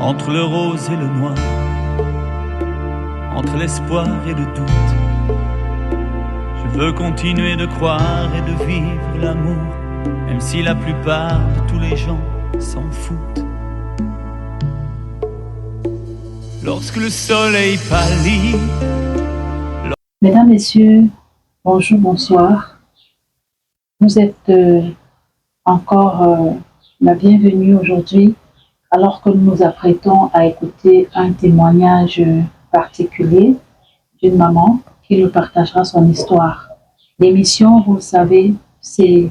entre le rose et le noir, entre l'espoir et le doute. Je veux continuer de croire et de vivre l'amour, même si la plupart de tous les gens s'en foutent. Lorsque le soleil pâlit. Mesdames, Messieurs, bonjour, bonsoir. Vous êtes encore la bienvenue aujourd'hui, alors que nous nous apprêtons à écouter un témoignage particulier d'une maman qui nous partagera son histoire. L'émission, vous le savez, c'est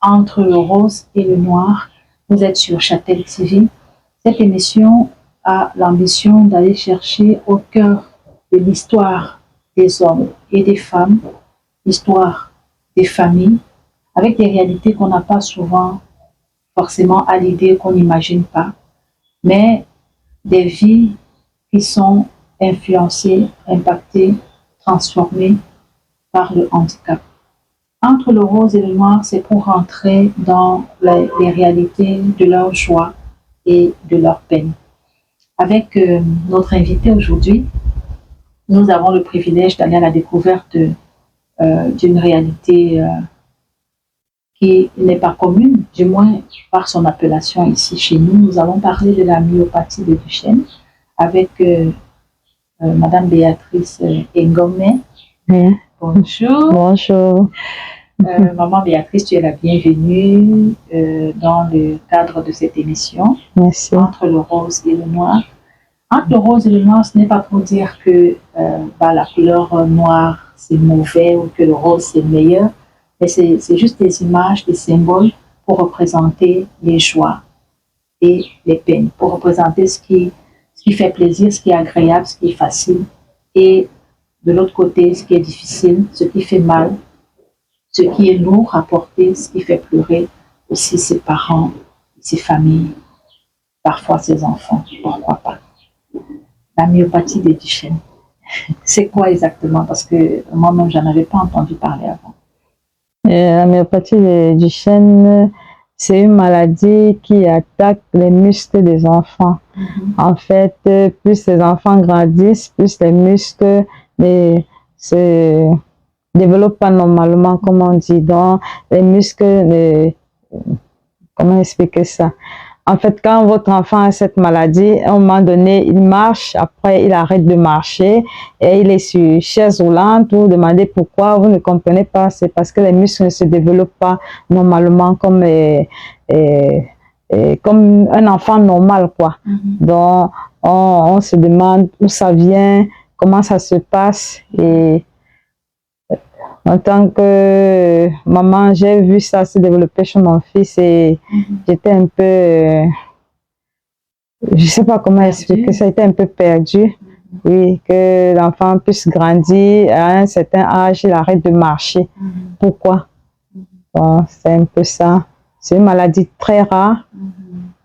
Entre le rose et le noir. Vous êtes sur Châtel TV. Cette émission a l'ambition d'aller chercher au cœur de l'histoire des hommes et des femmes, l'histoire des familles, avec des réalités qu'on n'a pas souvent forcément à l'idée, qu'on n'imagine pas, mais des vies qui sont influencées, impactées, transformées par le handicap. Entre le rose et le noir, c'est pour rentrer dans les réalités de leur joie et de leur peine. Avec notre invité aujourd'hui, nous avons le privilège d'aller à la découverte d'une réalité qui n'est pas commune, du moins par son appellation ici chez nous. Nous allons parler de la myopathie de Duchenne avec Madame Béatrice Ngomé. Oui. Bonjour. Bonjour. Maman Béatrice, tu es la bienvenue dans le cadre de cette émission. Merci. Entre le rose et le noir. Entre le rose et le noir, ce n'est pas pour dire que la couleur noire c'est mauvais ou que le rose c'est meilleur, mais c'est juste des images, des symboles pour représenter les joies et les peines, pour représenter ce qui fait plaisir, ce qui est agréable, ce qui est facile, et de l'autre côté, ce qui est difficile, ce qui fait mal, ce qui est lourd à porter, ce qui fait pleurer aussi ses parents, ses familles, parfois ses enfants, pourquoi pas. La myopathie de Duchenne, c'est quoi exactement? Parce que moi-même, je n'en avais pas entendu parler avant. La myopathie de Duchenne, c'est une maladie qui attaque les muscles des enfants. En fait, plus les enfants grandissent, plus les muscles ne se développent pas normalement, comme on dit. Donc, les muscles, comment expliquer ça? En fait, quand votre enfant a cette maladie, à un moment donné, il marche, après il arrête de marcher et il est sur chaise roulante. Vous demandez pourquoi, vous ne comprenez pas, c'est parce que les muscles ne se développent pas normalement comme un enfant normal, quoi. Donc, on se demande où ça vient, comment ça se passe. Et en tant que maman, j'ai vu ça se développer chez mon fils et j'étais un peu, je sais pas comment expliquer, ça a été un peu perdu. Oui, que l'enfant puisse grandir à un certain âge, il arrête de marcher. Pourquoi? Bon, c'est un peu ça. C'est une maladie très rare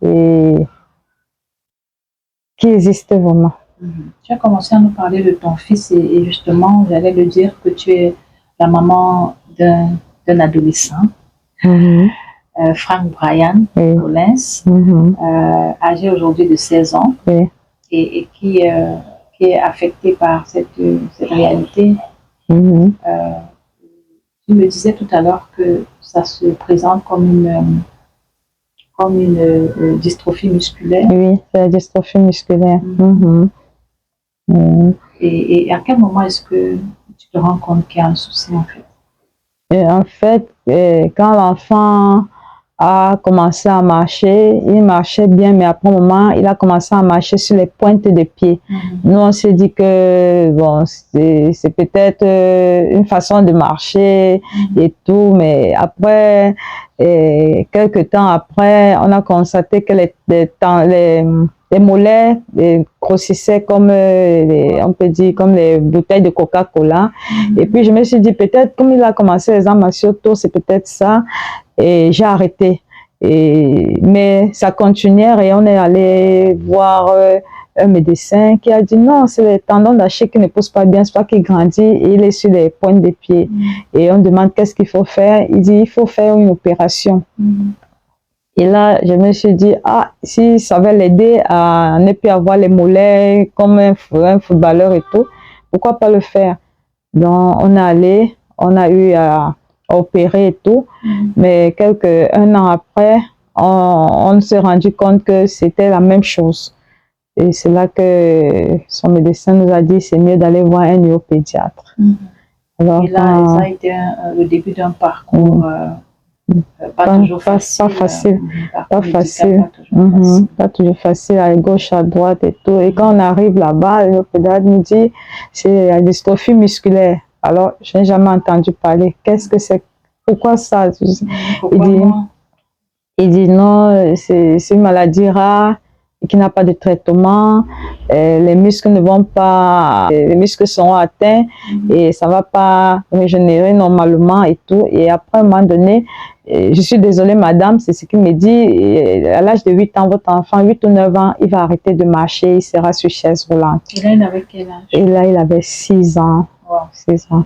et qui existe vraiment. Tu as commencé à nous parler de ton fils et justement, j'allais le dire que tu es la maman d'un adolescent, Frank Brian Collins, âgé aujourd'hui de 16 ans, et qui est affecté par cette réalité. Tu me disais tout à l'heure que ça se présente comme une dystrophie musculaire. Oui, c'est la dystrophie musculaire. Et à quel moment est-ce que tu te rends compte qu'il y a un souci en fait? Et en fait, quand l'enfant a commencé à marcher, il marchait bien, mais après un moment, il a commencé à marcher sur les pointes des pieds. Nous, on s'est dit que bon, c'est peut-être une façon de marcher et tout, mais après, quelques temps après, on a constaté que les mollets grossissaient comme, on peut dire, comme les bouteilles de Coca-Cola. Et puis, je me suis dit, peut-être, comme il a commencé les arts martiaux tôt, c'est peut-être ça. Et j'ai arrêté. Mais ça continuait et on est allé voir un médecin qui a dit non, c'est le tendon d'Achille qui ne pousse pas bien, c'est pas qu'il grandit et il est sur les pointes des pieds. Et on demande qu'est-ce qu'il faut faire. Il dit il faut faire une opération. Et là, je me suis dit, ah, si ça va l'aider à ne plus avoir les mollets comme un footballeur et tout, pourquoi pas le faire? Donc, on est allé, on a eu à opérer et tout, mais un an après, on s'est rendu compte que c'était la même chose. Et c'est là que son médecin nous a dit, c'est mieux d'aller voir un neuropédiatre. Alors, et là, ça a été le début d'un parcours pas toujours facile. Pas toujours facile, à gauche, à droite et tout. Et quand on arrive là-bas, le pédiatre nous dit c'est la dystrophie musculaire. Alors, je n'ai jamais entendu parler. Qu'est-ce que c'est? Pourquoi ça? Il dit non, c'est une maladie rare qui n'a pas de traitement, les muscles ne vont pas, les muscles sont atteints et ça ne va pas régénérer normalement et tout. Et après, à un moment donné, je suis désolée madame, c'est ce qu'il me dit, à l'âge de 8 ans, votre enfant, 8 ou 9 ans, il va arrêter de marcher, il sera sur chaise roulante. Et là, il avait quel âge? Et là, il avait 6 ans. Wow. 6 ans.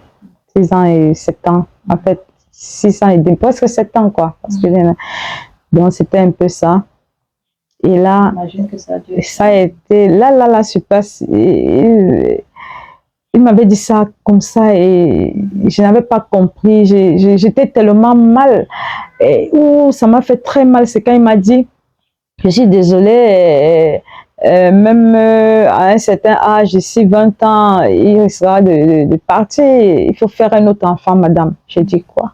6 ans et 7 ans. En fait, 6 ans et demi, presque 7 ans quoi. Parce que, donc, c'était un peu ça. Et là, ça a été, là, super. Il m'avait dit ça comme ça et je n'avais pas compris. J'étais tellement mal. Ça m'a fait très mal. C'est quand il m'a dit, je suis désolée, même à un certain âge, ici 20 ans, il risquera de partir. Il faut faire un autre enfant, madame. J'ai dit quoi?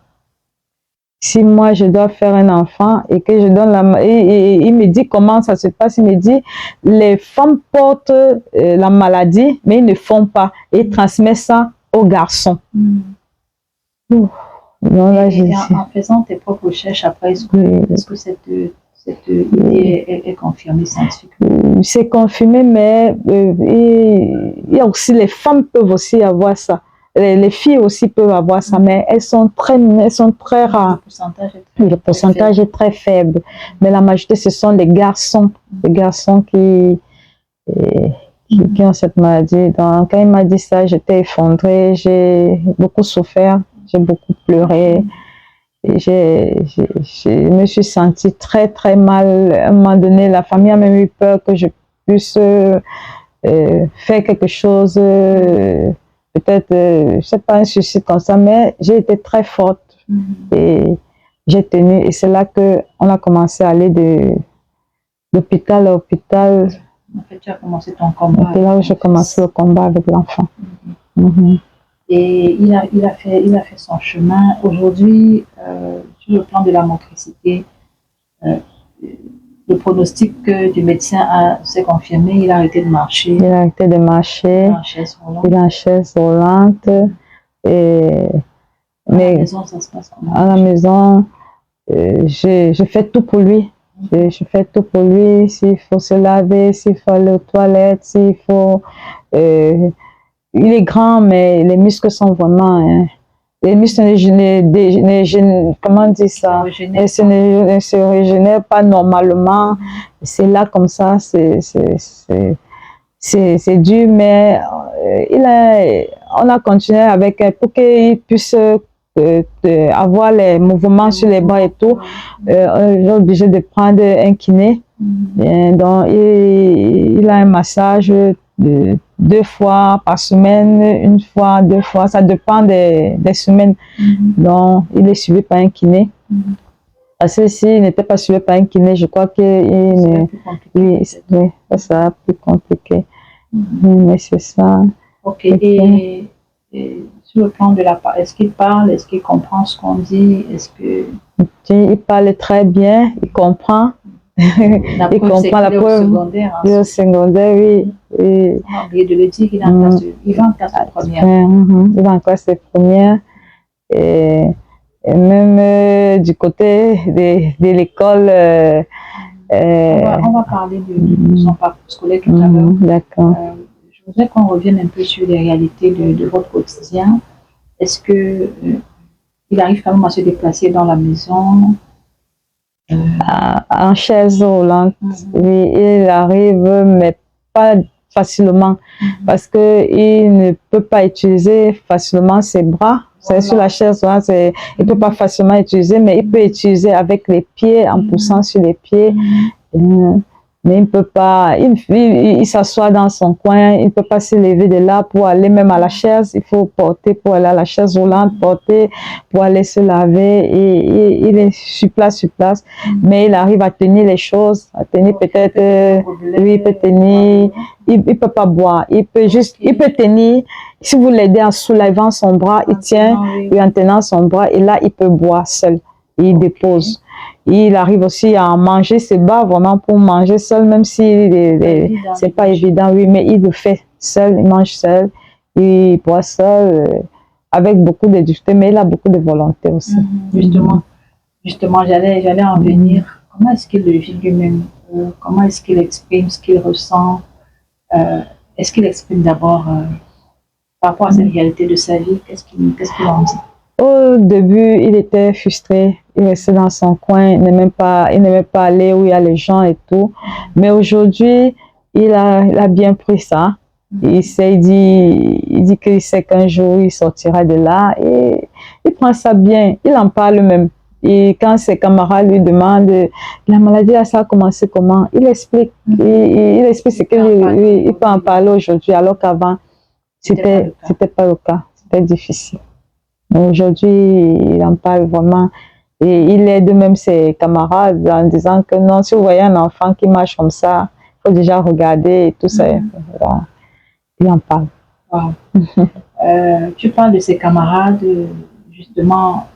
Si moi je dois faire un enfant et que je donne il me dit comment ça se passe, il me dit les femmes portent la maladie mais ils ne font pas et ils transmettent ça aux garçons. Non, là, en faisant tes propres recherches après, est-ce que cette idée est confirmée scientifiquement? C'est confirmé, mais il y a aussi les femmes peuvent aussi avoir ça. Les filles aussi peuvent avoir ça, mais elles sont très rares. Le pourcentage est très faible. Mais la majorité, ce sont les garçons qui ont cette maladie. Donc, quand il m'a dit ça, j'étais effondrée, j'ai beaucoup souffert, j'ai beaucoup pleuré. Et je me suis sentie très, très mal. À un moment donné, la famille a même eu peur que je puisse faire quelque chose. Peut-être, je ne sais pas, un suicide comme ça, mais j'ai été très forte et j'ai tenu. Et c'est là qu'on a commencé à aller de l'hôpital à l'hôpital. En fait, tu as commencé ton combat. C'est là où j'ai commencé le combat avec l'enfant. Et il a fait son chemin. Aujourd'hui, sur le plan de la motricité, le pronostic du médecin s'est confirmé, il a arrêté de marcher. Il a arrêté de marcher. Il est en chaise roulante. Mais à la maison, ça se passe comment? À la maison, je fais tout pour lui. Je fais tout pour lui. S'il faut se laver, s'il faut aller aux toilettes, s'il faut... il est grand, mais les muscles sont vraiment... les muscles comment on dit ça? Ne se régénèrent pas normalement. C'est là comme ça, c'est dur, mais on a continué avec pour qu'il puisse avoir les mouvements sur les bras et tout. On est obligé de prendre un kiné. Donc, il a un massage 2 fois par semaine, 1 fois, 2 fois, ça dépend des semaines. Donc, il est suivi par un kiné. Parce que s'il n'était pas suivi par un kiné, je crois que ça sera plus compliqué. Mais c'est ça. Ok, et sur le plan de la parole, est-ce qu'il parle, est-ce qu'il comprend ce qu'on dit, Il parle très bien, il comprend. La preuve, c'est qu'il est au secondaire. Il est au secondaire, oui. On a oublié de le dire, il va en classe de première. Il va en classe de première. Et même du côté de l'école. On va parler de son parcours scolaire tout à l'heure. D'accord. Je voudrais qu'on revienne un peu sur les réalités de votre quotidien. Est-ce que il arrive quand même à se déplacer dans la maison? En chaise roulante, oui, il arrive, mais pas facilement, parce qu'il ne peut pas utiliser facilement ses bras C'est sur la chaise, là, il peut pas facilement utiliser, mais il peut utiliser avec les pieds, en poussant sur les pieds. Mais il ne peut pas, il s'assoit dans son coin, il ne peut pas se lever de là pour aller même à la chaise. Il faut porter pour aller à la chaise roulante, porter pour aller se laver. Et il est sur place. Mais il arrive à tenir les choses, à tenir peut-être, oui, il peut tenir, il ne peut pas boire. Il peut tenir. Si vous l'aidez en soulevant son bras, il tient, et en tenant son bras, et là, il peut boire seul. Il dépose. Il arrive aussi à manger, se bat vraiment pour manger seul, même si c'est pas évident, oui, mais il le fait seul, il mange seul, il boit seul, avec beaucoup de difficultés, mais il a beaucoup de volonté aussi. Justement, j'allais en venir. Comment est-ce qu'il le vit lui-même? Comment est-ce qu'il exprime ce qu'il ressent? Est-ce qu'il exprime d'abord par rapport à cette réalité de sa vie? Qu'est-ce qu'il en dit? Au début, il était frustré, il restait dans son coin, il n'aimait pas aller où il y a les gens et tout. Mais aujourd'hui, il a bien pris ça. Il dit qu'il sait qu'un jour, il sortira de là et il prend ça bien, il en parle même. Et quand ses camarades lui demandent la maladie, ça a commencé comment, il explique. Il explique ce qu'il peut en parler aujourd'hui, alors qu'avant, c'était pas le cas, c'était difficile. Aujourd'hui, il en parle vraiment et il aide même ses camarades en disant que non, si vous voyez un enfant qui marche comme ça, il faut déjà regarder et tout ça. Il en parle. Wow. Tu parles de ses camarades, justement,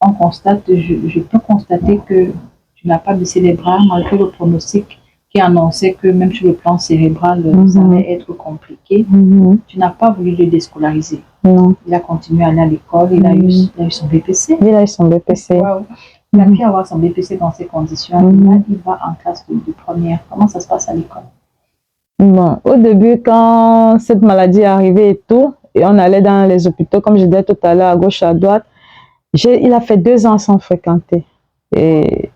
on constate, je peux constater que tu n'as pas baissé les bras malgré le pronostic qui annonçait que même sur le plan cérébral, ça allait être compliqué. Tu n'as pas voulu le déscolariser. Non. Il a continué à aller à l'école, il a eu son BPC. Il a eu son BPC. Wow. Il a pu avoir son BPC dans ces conditions. Là, il va en classe de première. Comment ça se passe à l'école? Bon, au début, quand cette maladie est arrivée et tout, et on allait dans les hôpitaux, comme je disais tout à l'heure, à gauche, à droite, il a fait 2 ans sans fréquenter. Et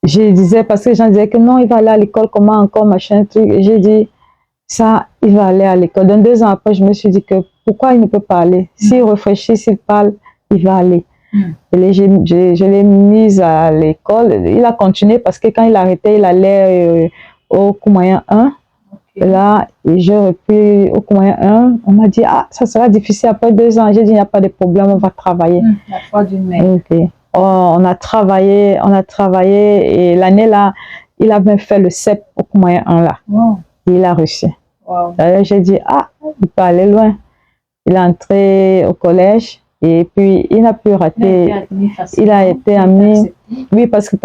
je disais, parce que les gens disaient que non, il va aller à l'école, comment encore, machin, truc. Et j'ai dit, ça, il va aller à l'école. Donc 2 ans après, je me suis dit que pourquoi il ne peut pas aller? S'il réfléchit, s'il parle, il va aller. Et je l'ai mis à l'école. Il a continué parce que quand il arrêtait, il allait au cours moyen 1. Et là, j'ai repris au cours moyen 1. On m'a dit, ah, ça sera difficile après 2 ans. J'ai dit, il n'y a pas de problème, on va travailler. La foi d'une mère. Okay. Oh, on a travaillé et l'année là, il a même fait le CEP au cours moyen 1 là. Wow. Et il a réussi. Wow. J'ai dit, ah, il peut aller loin. Il est entré au collège et puis il n'a pu rater. Il a été admis. Oui, parce que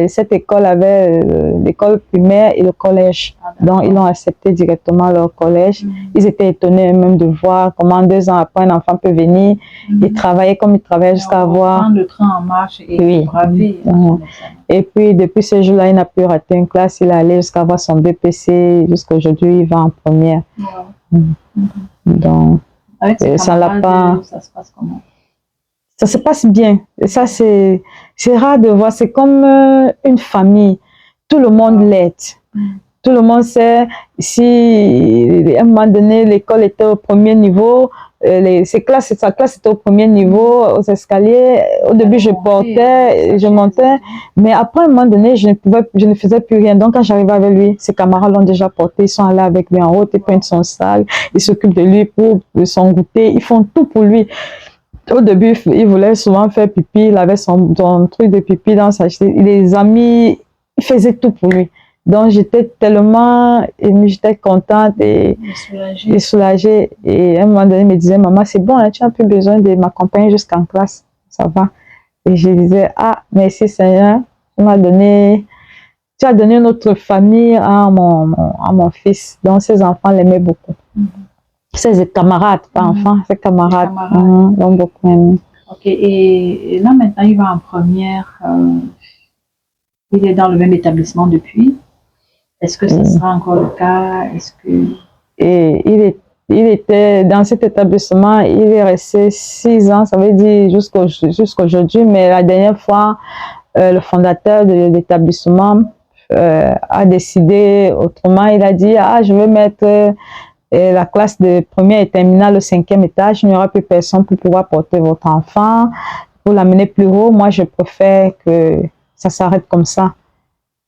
cette école avait l'école primaire et le collège. Donc, ils l'ont accepté directement leur collège. Ils étaient étonnés même de voir comment 2 ans après, un enfant peut venir et travailler comme il travaillait jusqu'à avoir. Prendre le train en marche et braver. Et puis, depuis ce jour-là, il n'a plus raté une classe. Il est allé jusqu'à avoir son BPC. Jusqu'à aujourd'hui, il va en première. Donc, avec ses camarades, ça se passe comment? Ça se passe bien. Et ça, c'est rare de voir. C'est comme une famille. Tout le monde l'aide. Tout le monde sait si à un moment donné, l'école était au premier niveau, sa classe était au premier niveau, aux escaliers. Au début, je portais, je montais. Mais après, à un moment donné, je ne faisais plus rien. Donc, quand j'arrivais avec lui, ses camarades l'ont déjà porté. Ils sont allés avec lui en haut, ils prennent son sac, ils s'occupent de lui pour son goûter. Ils font tout pour lui. Au début, il voulait souvent faire pipi. Il avait son truc de pipi dans sa chaise. Les amis, ils faisaient tout pour lui. Donc, j'étais tellement émue, j'étais contente et soulagée. Et à un moment donné, il me disait, maman, c'est bon, hein, tu n'as plus besoin de m'accompagner jusqu'en classe. Ça va. Et je disais, ah, merci Seigneur, tu as donné une autre famille à mon fils. Donc, ses enfants l'aimaient beaucoup. Ses camarades, pas enfants, ses camarades l'ont beaucoup aimé. Ok, et là maintenant, il va en première. Il est dans le même établissement depuis. Est-ce que ce sera encore le cas? Est-ce que... Et il était dans cet établissement, il est resté 6 ans, ça veut dire jusqu'aujourd'hui, mais la dernière fois, le fondateur de l'établissement a décidé autrement. Il a dit, ah, je vais mettre et la classe de première et terminale au 5e étage, il n'y aura plus personne pour pouvoir porter votre enfant, pour l'amener plus haut. Moi, je préfère que ça s'arrête comme ça.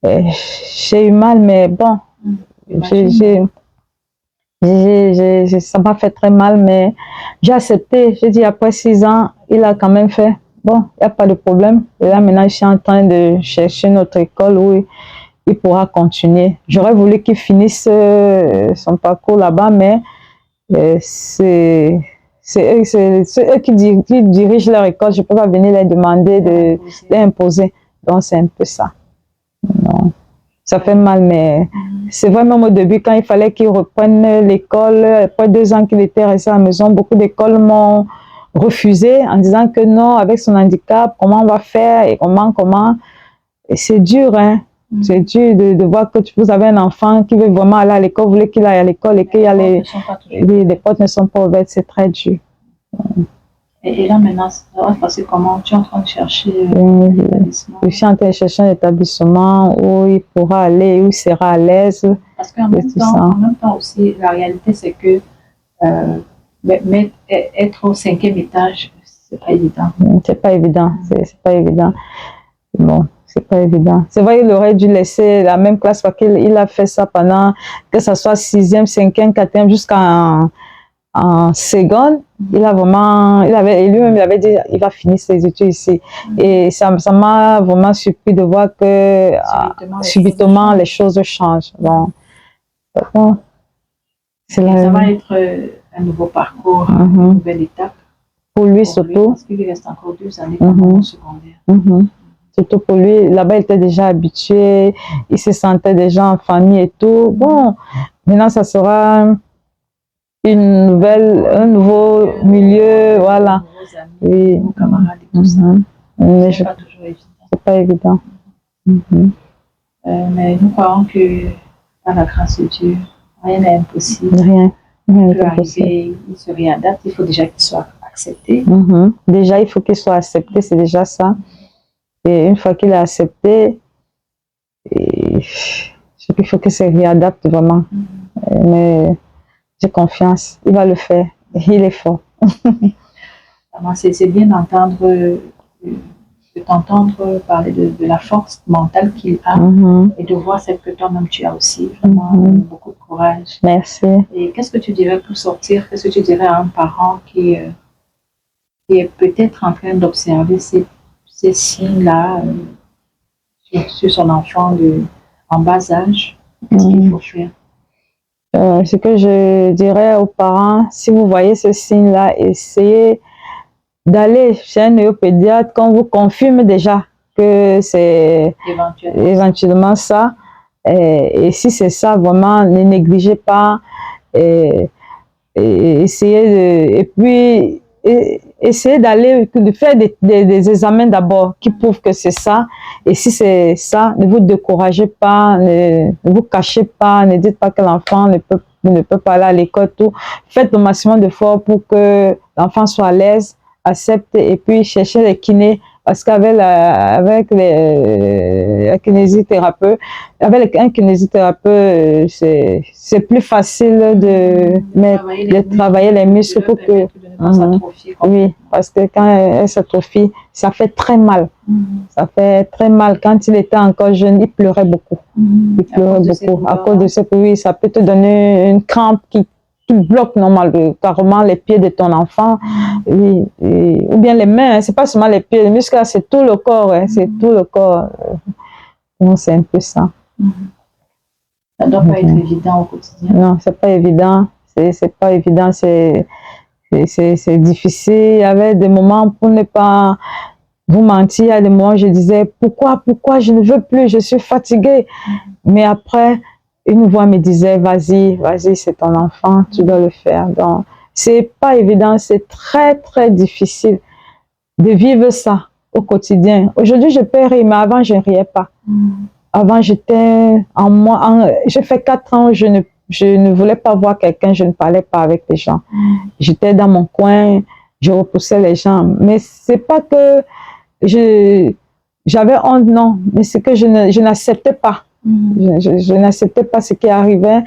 J'ai eu mal, mais bon, ça m'a fait très mal, mais j'ai accepté. J'ai dit, après 6 ans, il a quand même fait. Bon, il n'y a pas de problème. Et là, maintenant, je suis en train de chercher notre école où il pourra continuer. J'aurais voulu qu'il finisse son parcours là-bas, mais c'est eux qui dirigent leur école. Je ne peux pas venir les demander de l'imposer. Donc, c'est un peu ça. Non. Ça fait mal, mais c'est vrai, même au début, quand il fallait qu'il reprenne l'école, après 2 ans qu'il était resté à la maison, beaucoup d'écoles m'ont refusé en disant que non, avec son handicap, comment on va faire et comment. Et c'est dur, hein. C'est dur de voir que vous avez un enfant qui veut vraiment aller à l'école, vous voulez qu'il aille à l'école et qu'il y a les portes ne sont pas ouvertes, c'est très dur. Et là, maintenant, ça va se passer comment? Tu es en train de chercher un établissement? Je suis en train de chercher un établissement où il pourra aller, où il sera à l'aise. Parce qu'en même temps aussi, la réalité, c'est que être au 5e étage, c'est pas évident. C'est pas évident, c'est pas évident. Bon, c'est pas évident. C'est vrai, il aurait dû laisser la même classe parce qu'il a fait ça pendant, que ce soit 6e, 5e, 4e, jusqu'en seconde. Il lui-même, il avait dit, il va finir ses études ici. Et ça m'a vraiment surpris de voir que subitement les choses changent. Donc, ça va être un nouveau parcours, une nouvelle étape. Pour lui surtout. Parce qu'il lui reste encore 2 années au secondaire. Surtout pour lui, là-bas, il était déjà habitué, il se sentait déjà en famille et tout. Bon, maintenant, ça sera un nouveau milieu, voilà. Oui. Nos camarades et tout ça. Mais c'est pas toujours évident. C'est pas évident. Mais nous croyons que, par la grâce de Dieu, rien n'est impossible. Rien peut arriver, il se réadapte, il faut déjà qu'il soit accepté. Déjà, il faut qu'il soit accepté, c'est déjà ça. Et une fois qu'il est accepté, il faut qu'il se réadapte vraiment. Mais j'ai confiance, il va le faire. Il est fort. C'est bien d'entendre, de t'entendre parler de la force mentale qu'il a et de voir celle que toi-même tu as aussi. Vraiment beaucoup de courage. Merci. Et qu'est-ce que tu dirais pour sortir? Qu'est-ce que tu dirais à un parent qui est peut-être en train d'observer ces signes-là sur son enfant en bas âge? Qu'est-ce qu'il faut faire? Ce que je dirais aux parents, si vous voyez ce signe-là, essayez d'aller chez un néopédiatre quand vous confirme déjà que c'est éventuellement ça. Et si c'est ça, vraiment, ne négligez pas. Essayez de faire des examens d'abord qui prouvent que c'est ça. Et si c'est ça, ne vous découragez pas, ne vous cachez pas, ne dites pas que l'enfant ne peut pas aller à l'école, tout. Faites le maximum d'efforts pour que l'enfant soit à l'aise, accepte, et puis cherchez les kinés, parce qu'avec un kinésithérapeute, c'est plus facile de travailler les muscles pour que oui, parce que quand elle s'atrophie, ça fait très mal. Ça fait très mal. Quand il était encore jeune, il pleurait beaucoup. Il pleurait beaucoup. À cause de ce que oui, ça peut te donner une crampe qui bloque normalement carrément les pieds de ton enfant, oui, ou bien les mains, hein, c'est pas seulement les pieds, les muscles, c'est tout le corps, hein, c'est tout le corps. Non, c'est un peu ça. Ça doit pas être évident au quotidien. Non, c'est pas évident, c'est pas évident, c'est difficile. Il y avait des moments, pour ne pas vous mentir, il y a des moments où je disais pourquoi je ne veux plus, je suis fatiguée. Mais après, une voix me disait, vas-y, c'est ton enfant, tu dois le faire. Donc, c'est pas évident, c'est très, très difficile de vivre ça au quotidien. Aujourd'hui, je peux rire, mais avant, je ne riais pas. Avant, j'étais en moi, j'ai fait 4 ans, je ne voulais pas voir quelqu'un, je ne parlais pas avec les gens. J'étais dans mon coin, je repoussais les gens. Mais c'est pas que j'avais honte, non, mais c'est que je n'acceptais pas. Je n'acceptais pas ce qui arrivait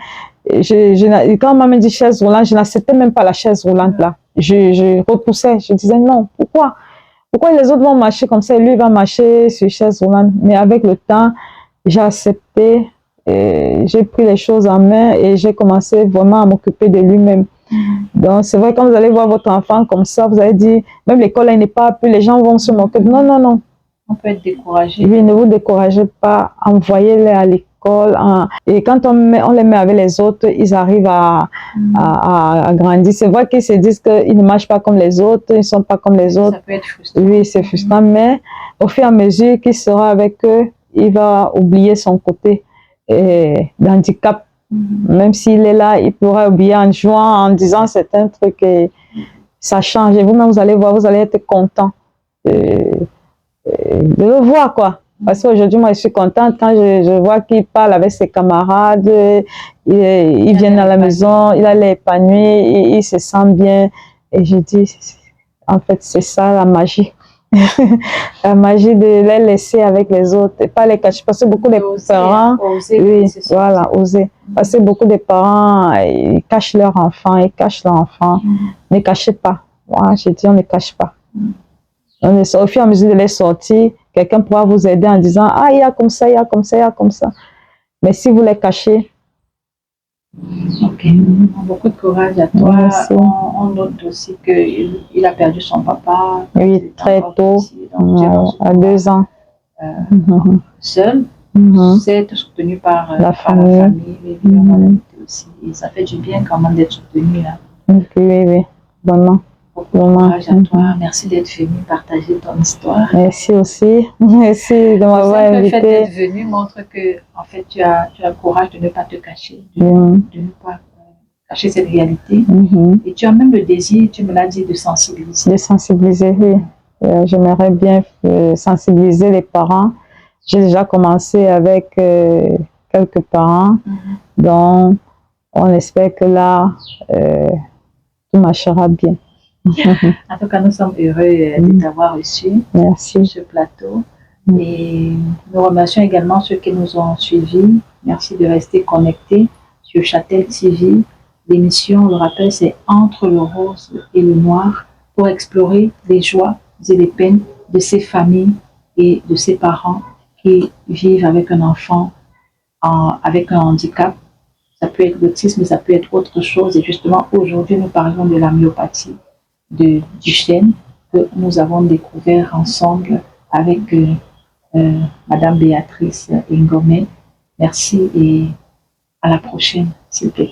Quand maman dit chaise roulante, je n'acceptais même pas la chaise roulante là. Je repoussais, je disais non, pourquoi? Pourquoi les autres vont marcher comme ça et lui va marcher sur chaise roulante? Mais avec le temps, j'ai accepté, j'ai pris les choses en main et j'ai commencé vraiment à m'occuper de lui-même. Donc, c'est vrai, quand vous allez voir votre enfant comme ça, vous allez dire, même l'école, elle n'est pas, puis les gens vont se moquer. Non, non, non. On peut être découragé. Oui, ne vous découragez pas, envoyez-les à l'école. Et quand on les met avec les autres, ils arrivent à grandir. C'est vrai qu'ils se disent qu'ils ne marchent pas comme les autres, ils ne sont pas comme les autres. Ça peut être frustrant. Oui, c'est frustrant, mais au fur et à mesure qu'il sera avec eux, il va oublier son côté d'handicap. Même s'il est là, il pourra oublier en jouant, en disant c'est un truc et ça change. Et vous-même, vous allez voir, vous allez être content de le voir, quoi. Parce qu'aujourd'hui, moi, je suis contente quand je vois qu'il parle avec ses camarades, il vient à la maison, il a l'air épanoui, il se sent bien. Et je dis, en fait, c'est ça la magie. La magie de les laisser avec les autres et pas les cacher. Parce que beaucoup de parents, oui, voilà, oser. Parce que beaucoup de parents, ils cachent leur enfant, Ne cachez pas. Moi, je dis, on ne cache pas. Au fur et à mesure de les sortir, quelqu'un pourra vous aider en disant, ah, il y a comme ça, il y a comme ça, il y a comme ça. Mais si vous les cachez. Ok, beaucoup de courage à toi. On note aussi qu'il a perdu son papa. Oui, très tôt, à 2 ans. Seul, c'est être soutenu par la famille. Aussi. Et ça fait du bien quand même d'être soutenu là. Oui, oui, vraiment. Beaucoup de courage à toi. Merci d'être venu partager ton histoire. Merci aussi. Merci de m'avoir invité. Le fait d'être venu montre que en fait, tu as le courage de ne pas te cacher, de ne pas cacher cette réalité. Et tu as même le désir, tu me l'as dit, de sensibiliser. De sensibiliser, oui. J'aimerais bien sensibiliser les parents. J'ai déjà commencé avec quelques parents. Donc, on espère que là, tout marchera bien. En tout cas, nous sommes heureux de t'avoir reçu sur ce plateau. Et nous remercions également ceux qui nous ont suivis. Merci de rester connectés sur Châtel TV. L'émission, le rappel, c'est Entre le rose et le noir pour explorer les joies et les peines de ces familles et de ces parents qui vivent avec un enfant avec un handicap. Ça peut être l'autisme, mais ça peut être autre chose. Et justement, aujourd'hui, nous parlons de la myopathie du chêne que nous avons découvert ensemble avec Madame Béatrice Ngomé. Merci et à la prochaine, s'il vous plaît.